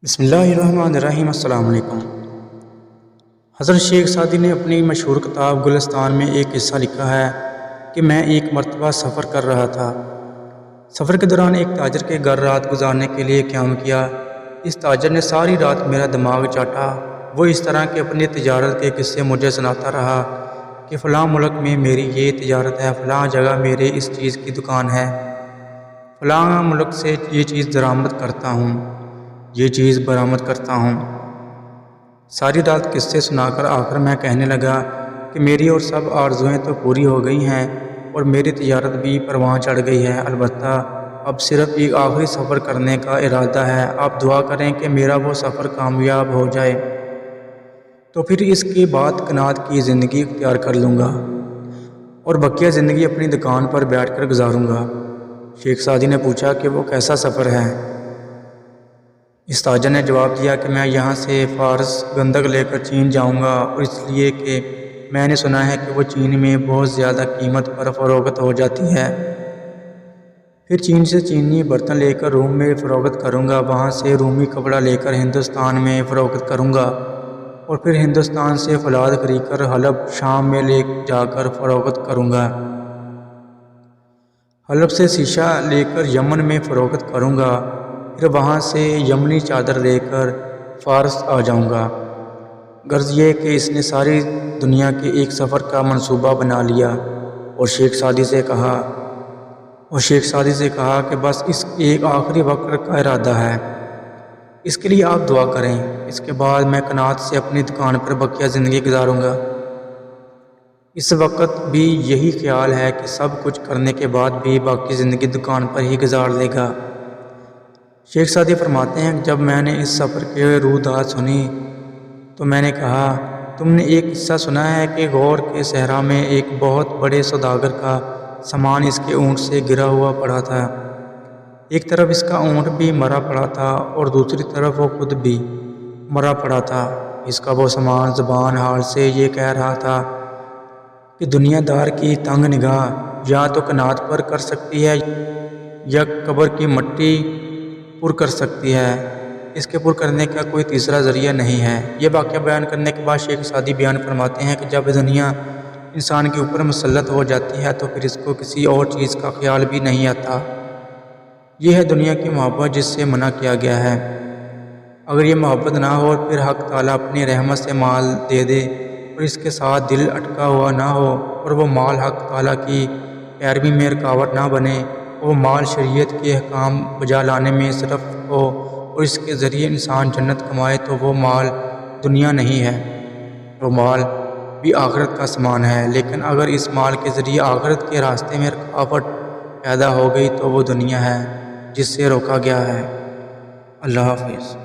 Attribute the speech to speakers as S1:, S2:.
S1: بسم اللہ الرحمن الرحیم۔ السلام علیکم۔ حضرت شیخ سعدی نے اپنی مشہور کتاب گلستان میں ایک قصہ لکھا ہے کہ میں ایک مرتبہ سفر کر رہا تھا۔ سفر کے دوران ایک تاجر کے گھر رات گزارنے کے لیے قیام کیا۔ اس تاجر نے ساری رات میرا دماغ چاٹا۔ وہ اس طرح کے اپنی تجارت کے قصے مجھے سناتا رہا کہ فلاں ملک میں میری یہ تجارت ہے، فلاں جگہ میرے اس چیز کی دکان ہے، فلاں ملک سے یہ چیز درآمد کرتا ہوں، یہ چیز برآمد کرتا ہوں۔ ساری رات قصے سنا کر آخر میں کہنے لگا کہ میری اور سب آرزوئیں تو پوری ہو گئی ہیں اور میری تجارت بھی پرواں چڑھ گئی ہے، البتہ اب صرف ایک آخری سفر کرنے کا ارادہ ہے۔ آپ دعا کریں کہ میرا وہ سفر کامیاب ہو جائے تو پھر اس کے بعد کنات کی زندگی اختیار کر لوں گا اور بقیہ زندگی اپنی دکان پر بیٹھ کر گزاروں گا۔ شیخ سعدی نے پوچھا کہ وہ کیسا سفر ہے؟ اس تاجر نے جواب دیا کہ میں یہاں سے فارس گندک لے کر چین جاؤں گا، اور اس لیے کہ میں نے سنا ہے کہ وہ چین میں بہت زیادہ قیمت پر فروخت ہو جاتی ہے۔ پھر چین سے چینی برتن لے کر روم میں فروخت کروں گا، وہاں سے رومی کپڑا لے کر ہندوستان میں فروخت کروں گا، اور پھر ہندوستان سے فولاد خرید کر حلب شام میں لے جا کر فروخت کروں گا۔ حلب سے شیشہ لے کر یمن میں فروخت کروں گا، پھر وہاں سے یمنی چادر لے کر فارس آ جاؤں گا۔ غرض یہ کہ اس نے ساری دنیا کے ایک سفر کا منصوبہ بنا لیا اور شیخ سعدی سے کہا کہ بس اس ایک آخری وقت کا ارادہ ہے، اس کے لیے آپ دعا کریں، اس کے بعد میں کنات سے اپنی دکان پر بقیہ زندگی گزاروں گا۔ اس وقت بھی یہی خیال ہے کہ سب کچھ کرنے کے بعد بھی باقی زندگی دکان پر ہی گزار لے گا۔ شیخ سعدی فرماتے ہیں کہ جب میں نے اس سفر کے رودات سنی تو میں نے کہا، تم نے ایک قصہ سنا ہے کہ غور کے صحرا میں ایک بہت بڑے سوداگر کا سامان اس کے اونٹ سے گرا ہوا پڑا تھا۔ ایک طرف اس کا اونٹ بھی مرا پڑا تھا اور دوسری طرف وہ خود بھی مرا پڑا تھا۔ اس کا وہ سامان زبان حال سے یہ کہہ رہا تھا کہ دنیا دار کی تنگ نگاہ یا تو کنات پر کر سکتی ہے یا قبر کی مٹی پر کر سکتی ہے، اس کے پر کرنے کا کوئی تیسرا ذریعہ نہیں ہے۔ یہ واقعہ بیان کرنے کے بعد شیخ سعدی بیان فرماتے ہیں کہ جب دنیا انسان کے اوپر مسلط ہو جاتی ہے تو پھر اس کو کسی اور چیز کا خیال بھی نہیں آتا۔ یہ ہے دنیا کی محبت جس سے منع کیا گیا ہے۔ اگر یہ محبت نہ ہو اور پھر حق تعالیٰ اپنی رحمت سے مال دے دے اور اس کے ساتھ دل اٹکا ہوا نہ ہو اور وہ مال حق تعالیٰ کی پیروی میں رکاوٹ نہ بنے، وہ مال شریعت کے احکام بجا لانے میں صرف ہو اور اس کے ذریعے انسان جنت کمائے، تو وہ مال دنیا نہیں ہے، وہ مال بھی آخرت کا سامان ہے۔ لیکن اگر اس مال کے ذریعے آخرت کے راستے میں رکاوٹ پیدا ہو گئی تو وہ دنیا ہے جس سے روکا گیا ہے۔ اللہ حافظ۔